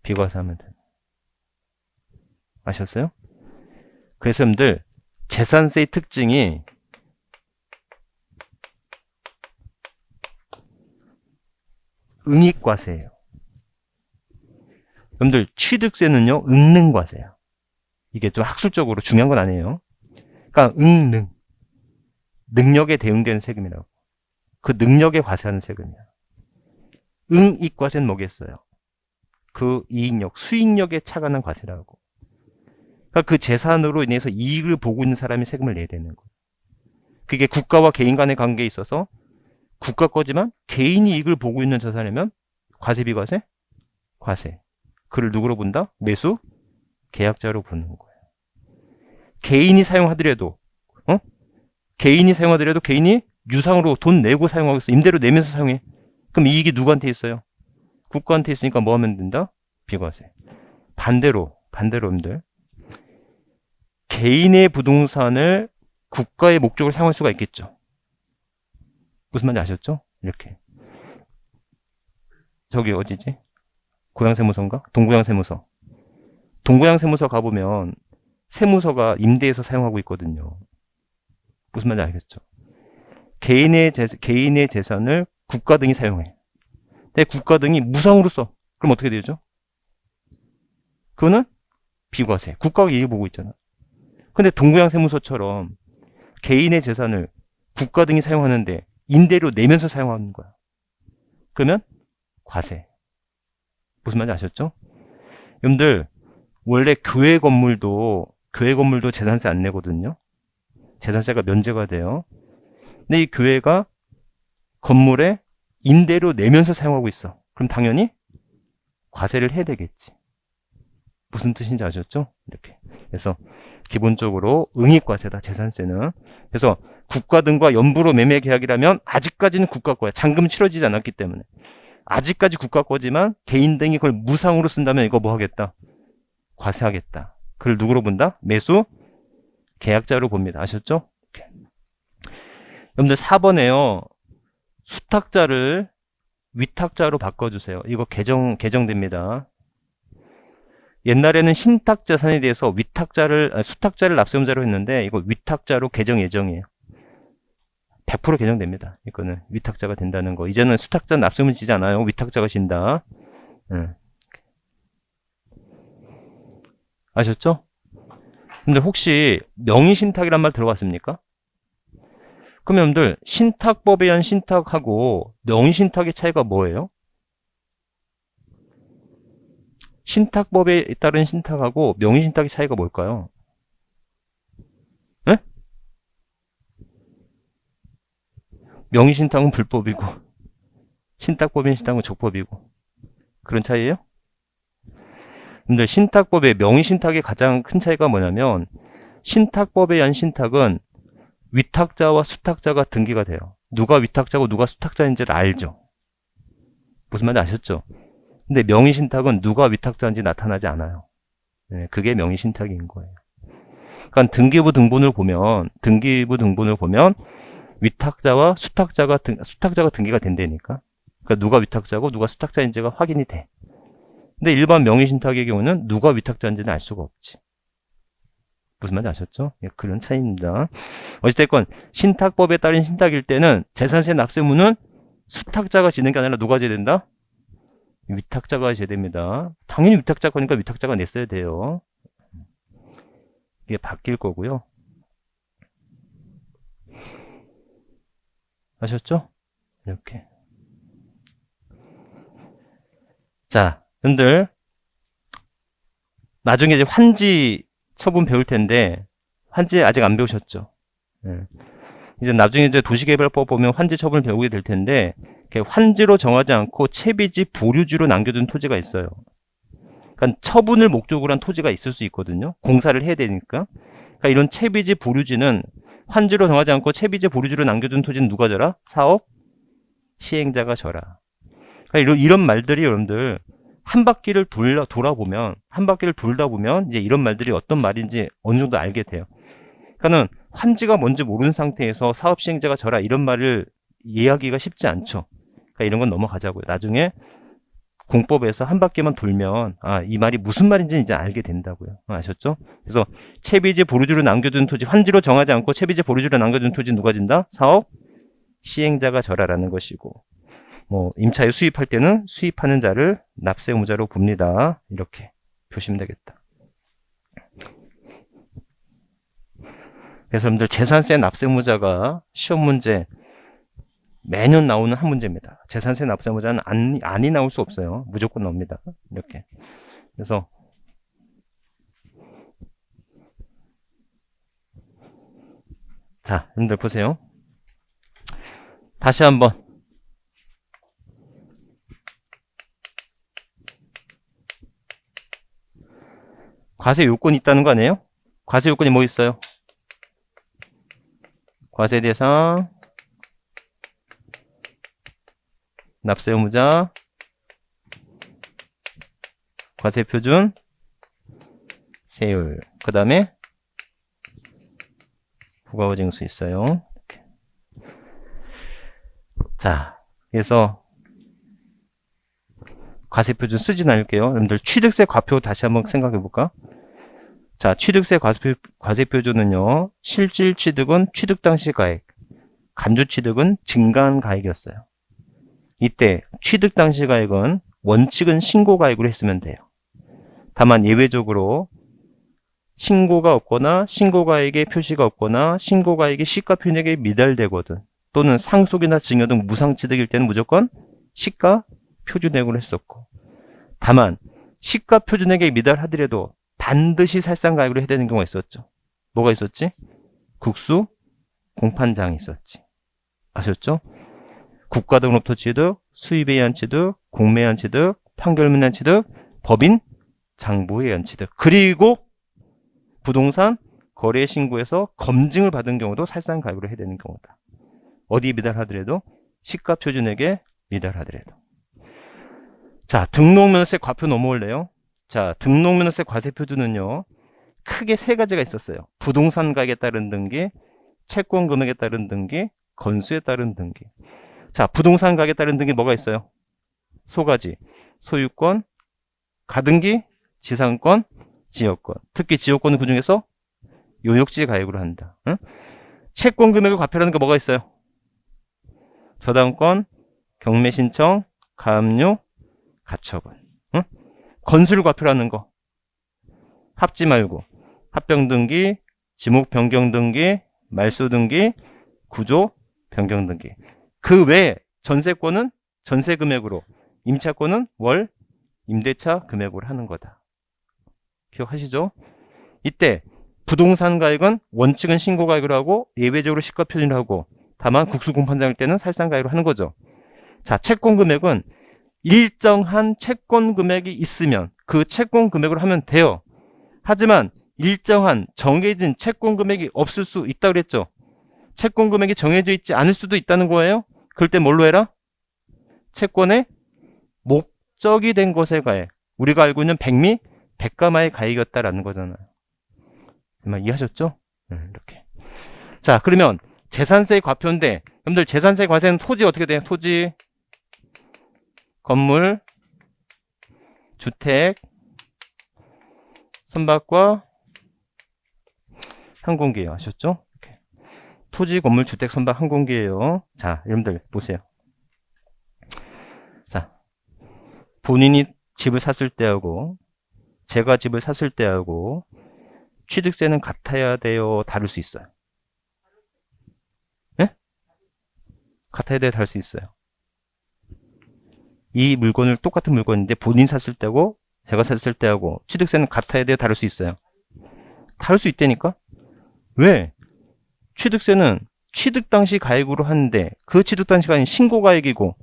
비과세 하면 돼요. 아셨어요? 그래서 여러분들 재산세의 특징이 응익과세예요. 여러분들 취득세는요 응능과세야. 이게 좀 학술적으로 중요한 건 아니에요. 그러니까 응능, 능력에 대응되는 세금이라고. 그 능력에 과세하는 세금이야. 응익과세는 뭐겠어요? 그 이익력, 수익력에 차관한 과세라고. 그러니까 그 재산으로 인해서 이익을 보고 있는 사람이 세금을 내야 되는 거예요. 그게 국가와 개인 간의 관계에 있어서 국가 거지만 개인이 이익을 보고 있는 자산이면 과세 비과세? 과세. 그를 누구로 본다? 매수? 계약자로 보는 거예요. 개인이 사용하더라도 개인이 사용하더라도 개인이 유상으로 돈 내고 사용하고 있어. 임대료 내면서 사용해. 그럼 이익이 누구한테 있어요? 국가한테 있으니까 뭐 하면 된다? 비과세. 반대로 여러분들 개인의 부동산을 국가의 목적으로 사용할 수가 있겠죠. 무슨 말인지 아셨죠? 이렇게. 저기 어디지? 고양세무서인가? 동고양세무서. 동고양세무서 가보면 세무서가 임대해서 사용하고 있거든요. 무슨 말인지 알겠죠? 개인의 재산을 국가 등이 사용해. 근데 국가 등이 무상으로 써. 그럼 어떻게 되죠? 그거는 비과세. 국가가 이익을 보고 있잖아. 근데 동고양세무서처럼 개인의 재산을 국가 등이 사용하는데 임대료 내면서 사용하는 거야. 그러면 과세. 무슨 말인지 아셨죠? 여러분들 원래 교회 건물도 재산세 안 내거든요. 재산세가 면제가 돼요. 근데 이 교회가 건물에 임대료 내면서 사용하고 있어. 그럼 당연히 과세를 해야 되겠지. 무슨 뜻인지 아셨죠? 이렇게. 그래서 기본적으로 응익과세다, 재산세는. 그래서 국가 등과 연부로 매매 계약이라면 아직까지는 국가 거야. 잔금 치러지지 않았기 때문에. 아직까지 국가 거지만 개인 등이 그걸 무상으로 쓴다면 이거 뭐 하겠다? 과세하겠다. 그걸 누구로 본다? 매수 계약자로 봅니다. 아셨죠? 이렇게. 여러분들 4번에요. 수탁자를 위탁자로 바꿔주세요. 이거 개정됩니다. 옛날에는 신탁자산에 대해서 수탁자를 납세음자로 했는데 이거 위탁자로 개정 예정이에요. 100% 개정됩니다. 이거는 위탁자가 된다는 거. 이제는 수탁자 납세음을 지지 않아요. 위탁자가 진다. 아셨죠? 근데 혹시 명의신탁이란 말 들어봤습니까? 그럼 여러분들 신탁법에 의한 신탁하고 명의신탁의 차이가 뭐예요? 신탁법에 따른 신탁하고 명의신탁의 차이가 뭘까요? 네? 명의신탁은 불법이고 신탁법인 신탁은 적법이고 그런 차이예요? 근데 신탁법의 명의신탁의 가장 큰 차이가 뭐냐면 신탁법에 의한 신탁은 위탁자와 수탁자가 등기가 돼요. 누가 위탁자고 누가 수탁자인지를 알죠. 무슨 말인지 아셨죠? 근데 명의신탁은 누가 위탁자인지 나타나지 않아요. 네, 그게 명의신탁인 거예요. 그러니까 등기부 등본을 보면 위탁자와 수탁자가 등기가 된다니까. 그러니까 누가 위탁자고 누가 수탁자인지가 확인이 돼. 근데 일반 명의신탁의 경우는 누가 위탁자인지는 알 수가 없지. 무슨 말인지 아셨죠? 예, 그런 차이입니다. 어찌됐건 신탁법에 따른 신탁일 때는 재산세 납세무는 수탁자가 지는 게 아니라 누가 져야 된다? 위탁자가 져야 됩니다. 당연히 위탁자 거니까 위탁자가 냈어야 돼요. 이게 바뀔 거고요. 아셨죠? 이렇게. 자, 여러분들 나중에 이제 환지 처분 배울 텐데 환지 아직 안 배우셨죠? 예. 이제 나중에 이제 도시개발법 보면 환지 처분을 배우게 될 텐데 환지로 정하지 않고 채비지 보류지로 남겨둔 토지가 있어요. 그러니까 처분을 목적으로 한 토지가 있을 수 있거든요. 공사를 해야 되니까. 그러니까 이런 채비지 보류지는 환지로 정하지 않고 채비지 보류지로 남겨둔 토지는 누가 져라? 사업 시행자가 져라. 그러니까 이런 말들이 여러분들 한 바퀴를 돌아보면, 한 바퀴를 돌다 보면 이제 이런 말들이 어떤 말인지 어느 정도 알게 돼요. 그러니까는 환지가 뭔지 모르는 상태에서 사업 시행자가 져라 이런 말을 이해하기가 쉽지 않죠. 그러니까 이런 건 넘어가자고요. 나중에 공법에서 한 바퀴만 돌면 이 말이 무슨 말인지 이제 알게 된다고요. 아셨죠? 그래서 채비지 보류주로 남겨둔 토지, 환지로 정하지 않고 채비지 보류주로 남겨둔 토지 누가 진다? 사업 시행자가 져라라는 것이고, 임차에 수입할 때는 수입하는 자를 납세 의무자로 봅니다. 이렇게 보시면 되겠다. 그래서 여러분들 재산세 납세 의무자가 시험 문제 매년 나오는 한 문제입니다. 재산세 납세 의무자는 안이 나올 수 없어요. 무조건 나옵니다. 이렇게. 그래서 자, 여러분들 보세요. 다시 한번 과세 요건이 있다는 거 아니에요? 과세 요건이 뭐 있어요? 과세 대상, 납세 의무자, 과세 표준, 세율, 그 다음에 부가후 징수 있어요. 이렇게. 자, 그래서 과세 표준 쓰진 않을게요. 여러분들 취득세 과표 다시 한번 생각해 볼까? 자, 취득세 과세 표준은요, 실질 취득은 취득 당시 가액, 간주 취득은 증가한 가액이었어요. 이때 취득 당시 가액은 원칙은 신고 가액으로 했으면 돼요. 다만 예외적으로 신고가 없거나 신고가액의 표시가 없거나 신고가액이 시가 표준액에 미달되거든, 또는 상속이나 증여 등 무상취득일 때는 무조건 시가 표준액으로 했었고, 다만 시가 표준액에 미달하더라도 반드시 살상가액으로 해야 되는 경우가 있었죠. 뭐가 있었지? 국수 공판장이 있었지. 아셨죠? 국가 등록토 취득, 수입에 의한 취득, 공매에 의한 취득, 판결문에 의한 취득, 법인 장부에 의한 취득, 그리고 부동산 거래 신고에서 검증을 받은 경우도 살상가액으로 해야 되는 경우다. 어디에 미달하더라도? 시가 표준액에 미달하더라도. 자, 등록면허세 과표 넘어올래요? 자, 등록면허세 과세 표준은요, 크게 세 가지가 있었어요. 부동산 가격에 따른 등기, 채권 금액에 따른 등기, 건수에 따른 등기. 자, 부동산 가격에 따른 등기 뭐가 있어요? 소가지, 소유권, 가등기, 지상권, 지역권. 특히 지역권은 그 중에서 요역지 가액으로 한다. 응? 채권 금액을 과표라는 게 뭐가 있어요? 저당권, 경매 신청, 가압류, 가처분. 응? 건수를 과표라는 거. 합지 말고 합병 등기, 지목 변경 등기, 말소 등기, 구조 변경 등기. 그 외에 전세권은 전세 금액으로, 임차권은 월 임대차 금액으로 하는 거다. 기억하시죠? 이때 부동산 가액은 원칙은 신고 가액으로 하고 예외적으로 시가 표준으로 하고, 다만 국수 공판장일 때는 살상 가액으로 하는 거죠. 자, 채권 금액은 일정한 채권 금액이 있으면 그 채권 금액으로 하면 돼요. 하지만 일정한 정해진 채권 금액이 없을 수 있다고 그랬죠. 채권 금액이 정해져 있지 않을 수도 있다는 거예요. 그럴 때 뭘로 해라? 채권의 목적이 된 것의 가액. 우리가 알고 있는 백미, 백가마의 가액이었다라는 거잖아요. 이해하셨죠? 이렇게. 자, 그러면 재산세 과표인데, 여러분들 재산세 과세는 토지 어떻게 돼요? 토지, 건물, 주택, 선박과 항공기예요. 아셨죠? 이렇게. 토지, 건물, 주택, 선박, 항공기예요. 자, 여러분들 보세요. 자, 본인이 집을 샀을 때하고 제가 집을 샀을 때하고 취득세는 같아야 돼요? 다를 수 있어요? 네? 같아야 돼요? 다를 수 있어요? 이 물건을 똑같은 물건인데 본인 샀을 때고 제가 샀을 때하고 취득세는 같아야 돼요? 다를 수 있어요? 다를 수 있다니까? 왜? 취득세는 취득 당시 가액으로 하는데 그 취득 당시 가액이 신고 가액이고,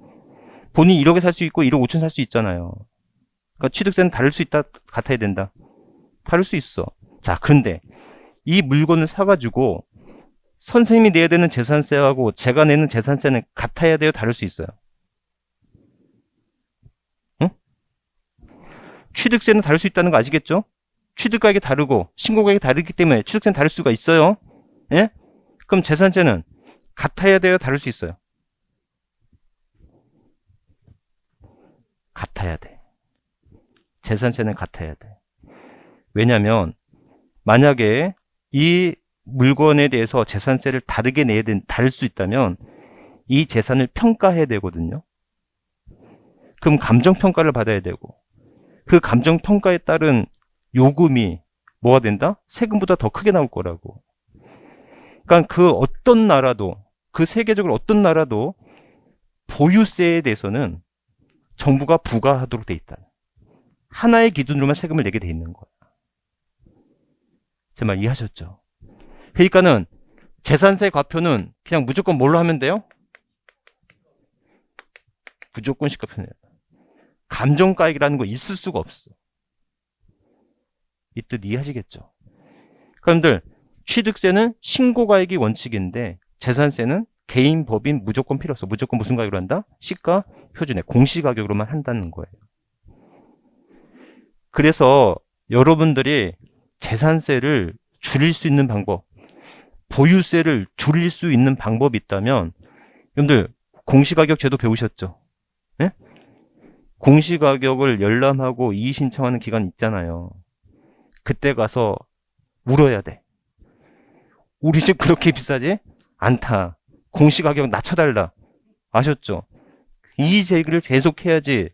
본인이 1억에 살 수 있고 1억 5천 살 수 있잖아요. 그러니까 취득세는 다를 수 있다, 같아야 된다? 다를 수 있어. 자, 그런데 이 물건을 사가지고 선생님이 내야 되는 재산세하고 제가 내는 재산세는 같아야 돼요? 다를 수 있어요? 취득세는 다를 수 있다는 거 아시겠죠? 취득가액이 다르고 신고가액이 다르기 때문에 취득세는 다를 수가 있어요. 예? 그럼 재산세는 같아야 돼요? 다를 수 있어요? 같아야 돼. 재산세는 같아야 돼. 왜냐면 만약에 이 물건에 대해서 재산세를 다르게 다를 수 있다면 이 재산을 평가해야 되거든요. 그럼 감정평가를 받아야 되고 그 감정평가에 따른 요금이 뭐가 된다? 세금보다 더 크게 나올 거라고. 그러니까 그 어떤 나라도, 그 세계적으로 어떤 나라도 보유세에 대해서는 정부가 부과하도록 돼 있다. 하나의 기준으로만 세금을 내게 돼 있는 거야. 제 말 이해하셨죠? 그러니까는 재산세 과표는 그냥 무조건 뭘로 하면 돼요? 무조건 시가편이에요. 감정가액이라는 거 있을 수가 없어. 이 뜻 이해하시겠죠? 그런데 취득세는 신고가액이 원칙인데 재산세는 개인, 법인 무조건 필요 없어. 무조건 무슨 가격으로 한다? 시가 표준액, 공시가격으로만 한다는 거예요. 그래서 여러분들이 재산세를 줄일 수 있는 방법, 보유세를 줄일 수 있는 방법이 있다면 여러분들 공시가격 제도 배우셨죠? 네? 공시가격을 열람하고 이의 신청하는 기간 있잖아요. 그때 가서 물어야 돼. 우리 집 그렇게 비싸지? 않다. 공시가격 낮춰달라. 아셨죠? 이의 제기를 계속해야지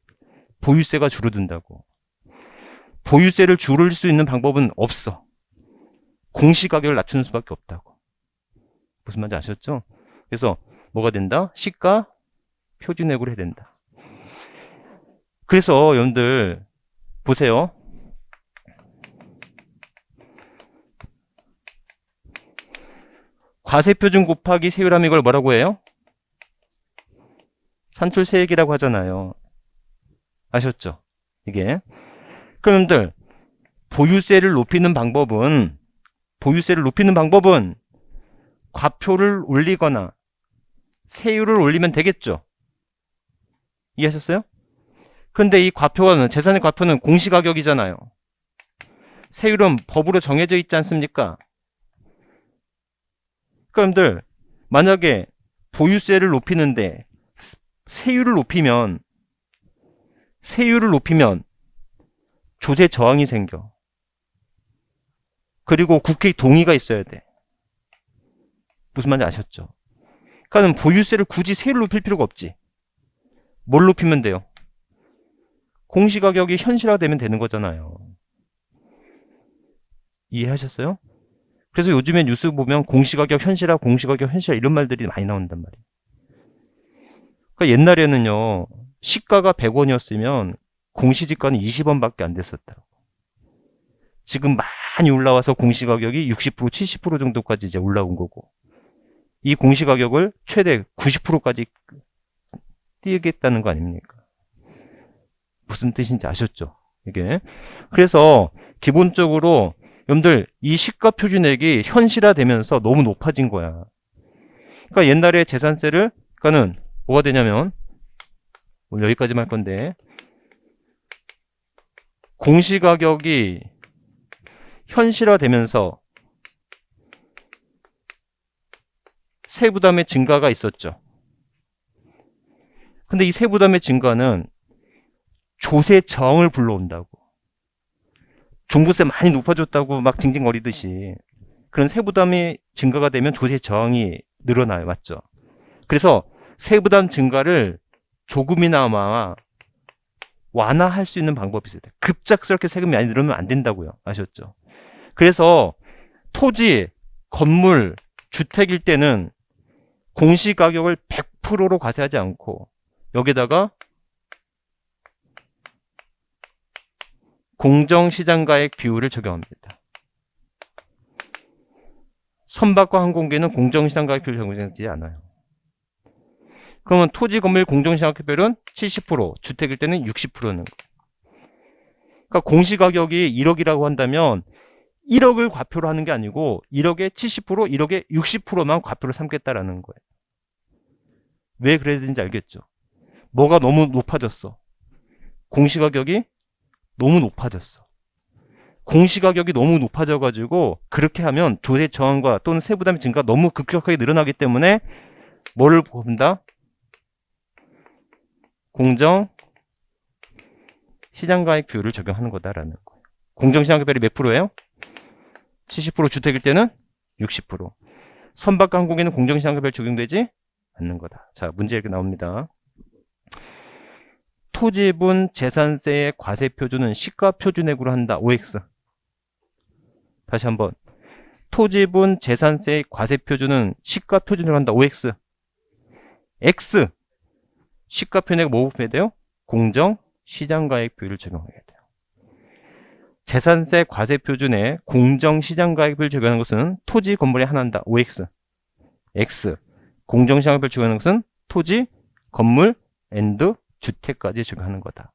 보유세가 줄어든다고. 보유세를 줄일 수 있는 방법은 없어. 공시가격을 낮추는 수밖에 없다고. 무슨 말인지 아셨죠? 그래서 뭐가 된다? 시가 표준액으로 해야 된다. 그래서 여러분들 보세요. 과세표준 곱하기 세율하면 이걸 뭐라고 해요? 산출세액이라고 하잖아요. 아셨죠? 이게. 그럼 여러분들 보유세를 높이는 방법은 과표를 올리거나 세율을 올리면 되겠죠? 이해하셨어요? 그런데 이 과표는, 재산의 과표는 공시가격이잖아요. 세율은 법으로 정해져 있지 않습니까? 그러니까 여러분들 만약에 보유세를 높이는데 세율을 높이면 조세 저항이 생겨. 그리고 국회의 동의가 있어야 돼. 무슨 말인지 아셨죠? 그러니까 보유세를 굳이 세율을 높일 필요가 없지. 뭘 높이면 돼요? 공시가격이 현실화되면 되는 거잖아요. 이해하셨어요? 그래서 요즘에 뉴스 보면 공시가격 현실화 이런 말들이 많이 나온단 말이에요. 그러니까 옛날에는요, 시가가 100원이었으면 공시지가는 20원밖에 안 됐었다고. 지금 많이 올라와서 공시가격이 60%, 70% 정도까지 이제 올라온 거고, 이 공시가격을 최대 90%까지 띄우겠다는 거 아닙니까? 무슨 뜻인지 아셨죠? 이게. 그래서 기본적으로 여러분들 이 시가 표준액이 현실화되면서 너무 높아진 거야. 그러니까 옛날에 재산세를, 그러니까는 뭐가 되냐면, 오늘 여기까지만 할 건데, 공시가격이 현실화되면서 세부담의 증가가 있었죠. 근데 이 세부담의 증가는 조세 저항을 불러온다고. 종부세 많이 높아졌다고 막 징징거리듯이 그런 세부담이 증가가 되면 조세 저항이 늘어나요. 맞죠? 그래서 세부담 증가를 조금이나마 완화할 수 있는 방법이 있어요. 급작스럽게 세금이 많이 늘으면 안 된다고요. 아셨죠? 그래서 토지, 건물, 주택일 때는 공시가격을 100%로 과세하지 않고 여기다가 공정시장가액 비율을 적용합니다. 선박과 항공기는 공정시장가액 비율을 적용하지 않아요. 그러면 토지, 건물 공정시장가액 비율은 70%, 주택일 때는 60%는 거예요. 그러니까 공시가격이 1억이라고 한다면 1억을 과표로 하는 게 아니고 1억에 70%, 1억에 60%만 과표를 삼겠다라는 거예요. 왜 그래야 되는지 알겠죠? 뭐가 너무 높아졌어. 공시가격이 너무 높아졌어. 공시가격이 너무 높아져가지고 그렇게 하면 조세 저항과 또는 세부담의 증가가 너무 급격하게 늘어나기 때문에 뭐를 본다? 공정 시장가액 비율을 적용하는 거다라는 거예요. 공정 시장가액 비율이 몇 프로예요? 70% 주택일 때는 60%. 선박과 항공에는 공정 시장가액 비율 적용되지 않는 거다. 자, 문제 이렇게 나옵니다. 토지분 재산세의 과세 표준은 시가 표준액으로 한다. OX. 다시 한번. 토지분 재산세의 과세 표준은 시가 표준으로 한다. OX. X. 시가 표준액 뭐 곱해야 돼요? 공정 시장가액 비율을 적용해야 돼요. 재산세 과세 표준에 공정 시장가액 비율을 적용하는 것은 토지 건물에 하나한다. OX. X. 공정 시장가액 비율을 적용하는 것은 토지 건물 앤드 주택까지 적용하는 거다.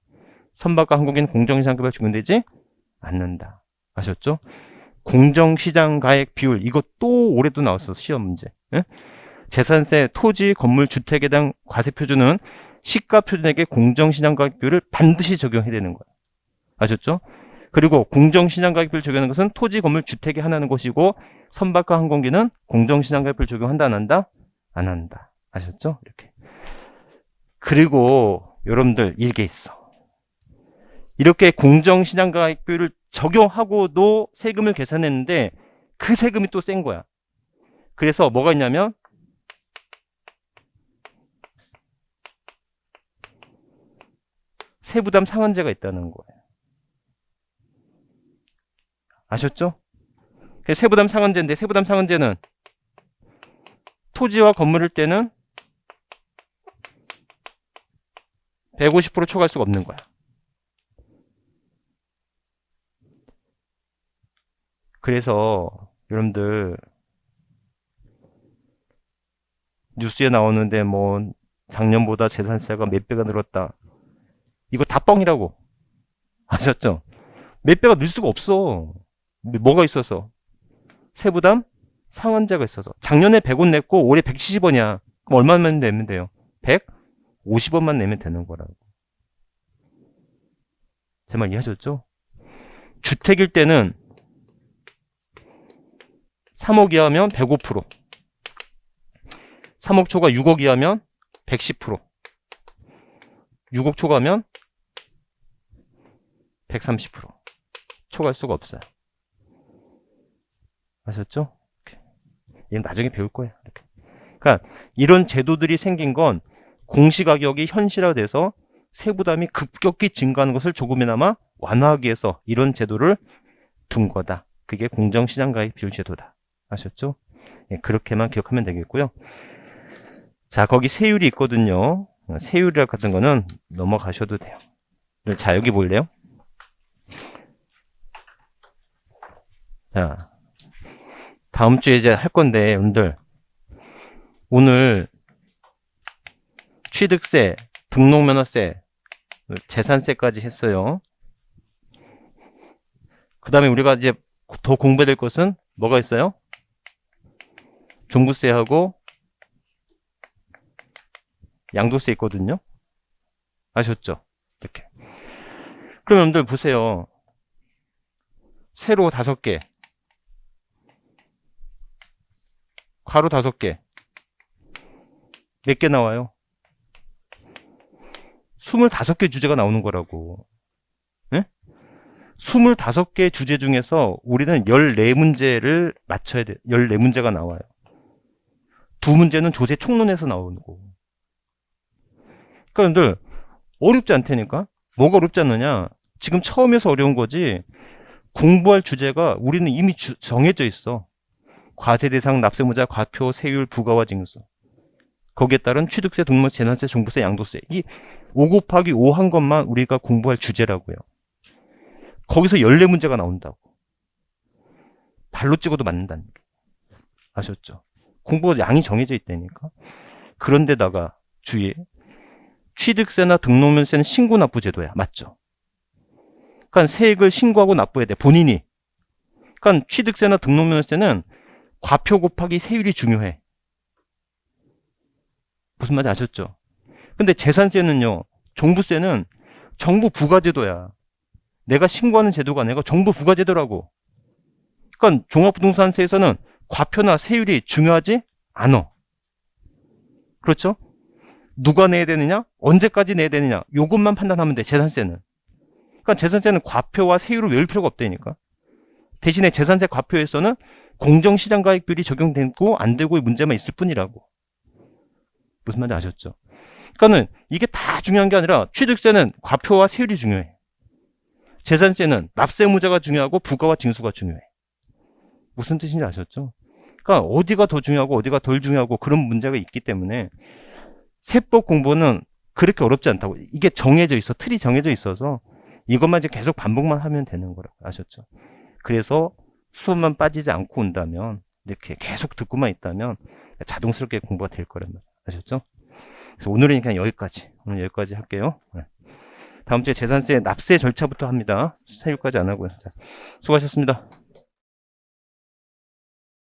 선박과 항공기는 공정시장가액 적용되지 않는다. 아셨죠? 공정시장가액 비율 이거 또 올해도 나왔어. 시험 문제. 예? 재산세, 토지, 건물, 주택에 대한 과세 표준은 시가 표준액의 공정시장가액 비율을 반드시 적용해야 되는 거야. 아셨죠? 그리고 공정시장가액 비율을 적용하는 것은 토지, 건물, 주택에 하나는 것이고 선박과 항공기는 공정시장가액 비율을 적용한다 안 한다? 안 한다. 아셨죠? 이렇게. 그리고 여러분들 이게 있어. 이렇게 공정시장가액 비율을 적용하고도 세금을 계산했는데 그 세금이 또 센 거야. 그래서 뭐가 있냐면 세부담 상한제가 있다는 거예요. 아셨죠? 세부담 상한제인데 세부담 상한제는 토지와 건물일 때는 150% 초과할 수가 없는 거야. 그래서 여러분들 뉴스에 나오는데 뭐 작년보다 재산세가 몇 배가 늘었다. 이거 다 뻥이라고. 아셨죠? 몇 배가 늘 수가 없어. 뭐가 있어서? 세부담 상한제가 있어서. 작년에 100원 냈고 올해 170원이야. 그럼 얼마만 내면 돼요? 150원만 내면 되는 거라고. 제 말 이해하셨죠? 주택일 때는 3억 이하면 105%. 3억 초과 6억 이하면 110%. 6억 초과하면 130%. 초과할 수가 없어요. 아셨죠? 얘는 나중에 배울 거예요. 이렇게. 그러니까 이런 제도들이 생긴 건 공시가격이 현실화돼서 세부담이 급격히 증가하는 것을 조금이나마 완화하기 위해서 이런 제도를 둔 거다. 그게 공정시장가액 비율 제도다. 아셨죠? 예, 그렇게만 기억하면 되겠고요. 자, 거기 세율이 있거든요. 세율이라 같은 거는 넘어가셔도 돼요. 자, 여기 볼래요? 자, 다음 주에 이제 할 건데, 여러분들 오늘 취득세, 등록면허세, 재산세까지 했어요. 그 다음에 우리가 이제 더 공부해야 될 것은 뭐가 있어요? 종부세하고 양도세 있거든요. 아셨죠? 이렇게. 그럼 여러분들 보세요. 세로 5개, 가로 5개. 몇 개 나와요? 25개 주제가 나오는 거라고. 네? 25개 주제 중에서 우리는 14문제를 맞춰야 돼. 14문제가 나와요. 2문제는 조세 총론에서 나오는 거고. 그러니까 여러분들 어렵지 않다니까? 뭐가 어렵지 않느냐? 지금 처음에서 어려운 거지. 공부할 주제가 우리는 이미 정해져 있어. 과세 대상, 납세무자, 과표, 세율, 부가와 징수. 거기에 따른 취득세, 등록세, 재산세, 종부세, 양도세. 이 5 곱하기 5 한 것만 우리가 공부할 주제라고요. 거기서 14문제가 나온다고. 발로 찍어도 맞는다는 게. 아셨죠? 공부가 양이 정해져 있다니까. 그런데다가 주의해. 취득세나 등록면세는 신고 납부 제도야. 맞죠? 그러니까 세액을 신고하고 납부해야 돼. 본인이. 그러니까 취득세나 등록면세는 과표 곱하기 세율이 중요해. 무슨 말인지 아셨죠? 근데 재산세는요. 종부세는 정부 부과제도야. 내가 신고하는 제도가 아니라 정부 부과제도라고. 그러니까 종합부동산세에서는 과표나 세율이 중요하지 않아. 그렇죠? 누가 내야 되느냐? 언제까지 내야 되느냐? 요것만 판단하면 돼, 재산세는. 그러니까 재산세는 과표와 세율을 외울 필요가 없다니까. 대신에 재산세 과표에서는 공정시장가액비율이 적용되고 안 되고의 문제만 있을 뿐이라고. 무슨 말인지 아셨죠? 그러니까는 이게 다 중요한 게 아니라 취득세는 과표와 세율이 중요해. 재산세는 납세의무자가 중요하고 부가와 징수가 중요해. 무슨 뜻인지 아셨죠? 그러니까 어디가 더 중요하고 어디가 덜 중요하고 그런 문제가 있기 때문에 세법 공부는 그렇게 어렵지 않다고. 이게 정해져 있어. 틀이 정해져 있어서 이것만 이제 계속 반복만 하면 되는 거라고. 아셨죠? 그래서 수업만 빠지지 않고 온다면, 이렇게 계속 듣고만 있다면 자동스럽게 공부가 될 거란 말이에요. 아셨죠? 그래서 오늘은 그냥 여기까지. 오늘 여기까지 할게요. 네. 다음 주에 재산세 납세 절차부터 합니다. 세율까지 안 하고요. 자, 수고하셨습니다.